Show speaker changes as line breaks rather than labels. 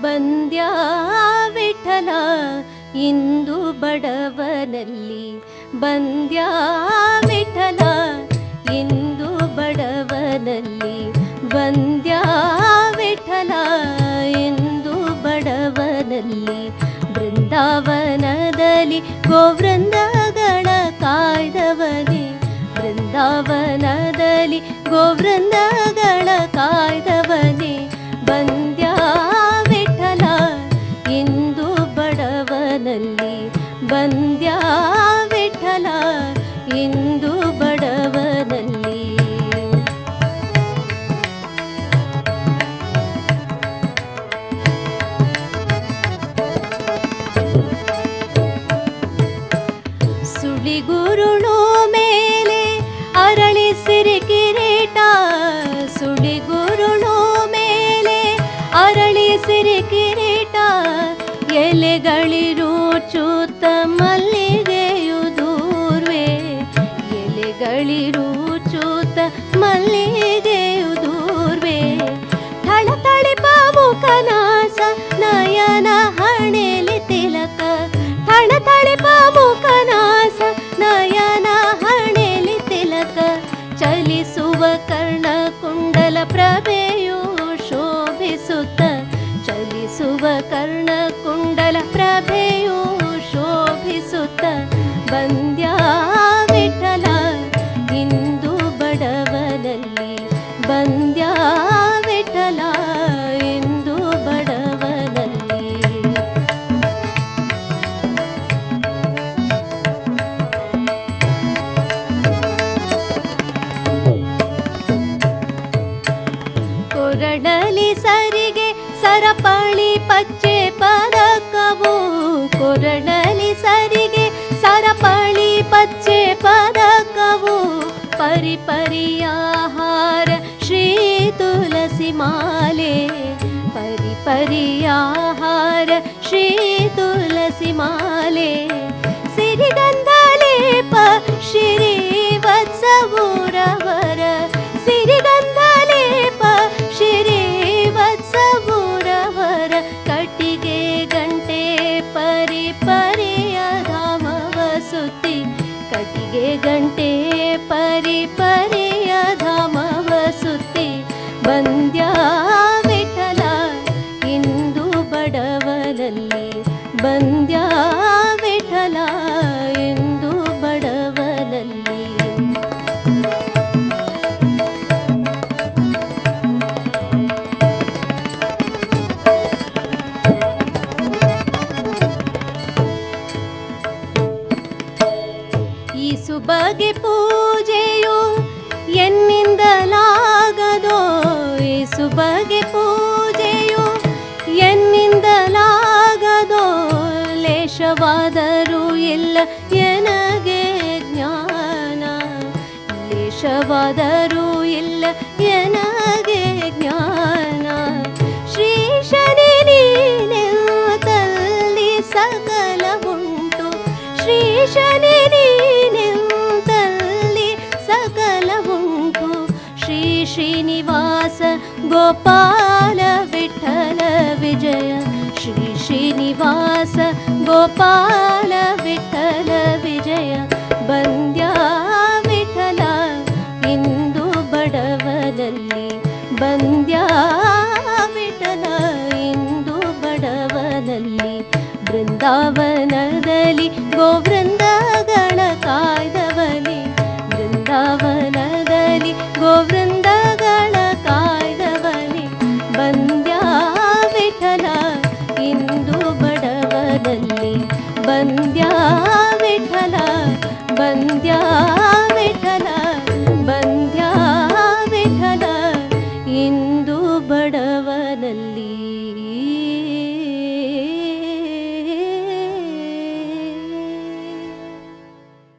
ಬಂದ್ಯಾ ವಿಠಲ ಇಂದು ಬಡವನಲ್ಲಿ, ಬಂದ್ಯಾ ವಿಠಲ ಇಂದು ಬಡವನಲ್ಲಿ, ಬಂದ್ಯಾ ವಿಠಲ ಇಂದು ಬಡವನಲ್ಲಿ. ಬೃಂದಾವನದಲ್ಲಿ ಗೋವೃಂದಗಳ ಕಾಯ್ದವನೇ, ಬೃಂದಾವನದಲ್ಲಿ ಗೋವೃಂದಗಳ ಕಾಯ್ದವನೇ. ಬಂದ್ಯಾ ವಿಠಲ ಇಂದು ಬಡವನಲ್ಲಿ, ಬಂದ್ಯಾ ವಿಠಲ ಇಂದು ಬಡವನಲ್ಲಿ. ಸುಳಿಗುರುಳು ಮೇಲೆ ಅರಳಿಸಿರಿ ಕಿರೀಟ, ಸುಳಿಗುರುಳು ಮೇಲೆ ಅರಳಿಸಿರಿ ಕಿರೀಟ. ಎಲೆಗಳಿರು ಚೂತ ಮಲ್ಲಿಗೆಯು ದೂರ್ವೆ, ಎಲೆಗಳಿರು ಚೂತ ಮಲ್ಲಿಗೆಯು ದೂರ್ವೆ. ಥಳಥಳಿಪ ಮುಖನಾಸ ನಯನ ಹಣೆಲಿ ತಿಲಕ, ಥಳಥಳಿಪ ಮುಖನಾಸ ನಯನ ಹಣೆಲಿ ತಿಲಕ. ಚಲಿಸುವ ಕರ್ಣ ಕುಂಡಲ ಪ್ರಭೆಯು ಶೋಭಿಸುತ್ತ, ಚಲಿಸುವ ಕರ್ಣ ಕುಂಡಲ ಪ್ರಭೆಯು ಶೋಭಿಸುತ್ತ. ಬಂದ್ಯಾ ವಿಠಲ ಇಂದು ಬಡವನಲ್ಲಿ, ಬಂದ್ಯಾ ವಿಠಲ ಇಂದು ಬಡವನಲ್ಲಿ. ಕೊರಳಲಿ ಸರಿಗೆ ಸರಪಳಿ ಪಚ್ಚೆ ಪದಕವು, ಕೊರಳಲಿ ಸರಿಗೆ ಸರಪಳಿ ಪಚ್ಚೆ ಪದಕವು. ಪರಿಪರಿಯಾಹಾರ ಶ್ರೀ ತುಳಸಿ ಮಾಲೆ, ಪರಿಪರಿಯಾಹಾರ ಶ್ರೀ ತುಳಸಿ ಮಾಲೆ. ಸಿರಿಗಂಧಲೇಪ ಶ್ರೀ ವತ್ಸವೂರವರ, ಸಿರಿಗಂಧಲೇಪ ಶ್ರೀ ವತ್ಸವೂರವರ. ಕಟ್ಟಿಗೆ ಗಂಟೆ ಪರಿಪರಿಯ ಧಾಮವ ಸುತ್ತಿ, ಕಟ್ಟಿಗೆ ಗಂಟೆ ಪರಿಪರಿಯ ಧಾಮವ ಸುತ್ತಿ. ಬಂದ್ಯಾ ವಿಠಲ ಇಂದು ಬಡವನಲ್ಲಿ, ಬಂದ್ಯಾ ವಿಠಲ ಇಂದು ಬಡವನಲ್ಲಿ. ಈ ಸುಬಗೆ ಪೂಜೆಯು ಎನ್ನಿಂದಲಾಗದೋ, ಈ ಸುಬಗೆ ಪೂಜೆಯು ಎನ್ನಿಂದಲಾಗದೋ. ಲೇಷವಾದರೂ ಇಲ್ಲ ಎನಗೆ ಜ್ಞಾನ, ಲೇಷವಾದರೂ ಇಲ್ಲ ಎನಗೆ ಜ್ಞಾನ. ಶ್ರೀ ಶನಿ ನೀನೆಂತಲ್ಲಿ ಸಕಲವುಂಟು, ಶ್ರೀ ಶನಿ ನೀನೆಂತಲ್ಲಿ ಸಕಲವುಂಟು. ಶ್ರೀ ಶ್ರೀನಿವಾಸ ಗೋಪಾಲ ವಿಠಲ ವಿಜಯ, ಶ್ರೀ ಶ್ರೀನಿವಾಸ ಗೋಪಾಲ ವಿಠಲ ವಿಜಯ. ಬಂದ್ಯಾ ವಿಠಲ ಇಂದು ಬಡವನಲ್ಲಿ, ಬಂದ್ಯಾ ವಿಠಲ ಇಂದು ಬಡವನಲ್ಲಿ. ಬೃಂದಾವನದಲ್ಲಿ ಗೋವೃಂದಗಳ ಕಾಯ್ದವನೇ, ಬೃಂದಾವನದಲ್ಲಿ ಗೋವೃಂದಗಳ ಕಾಯ್ದವನೇ. ಬಂದ್ಯಾ ವಿಠಲ ಇಂದು ಬಡವನಲ್ಲಿ, ಬಂದ್ಯಾ ವಿಠಲ, ಬಂದ್ಯಾ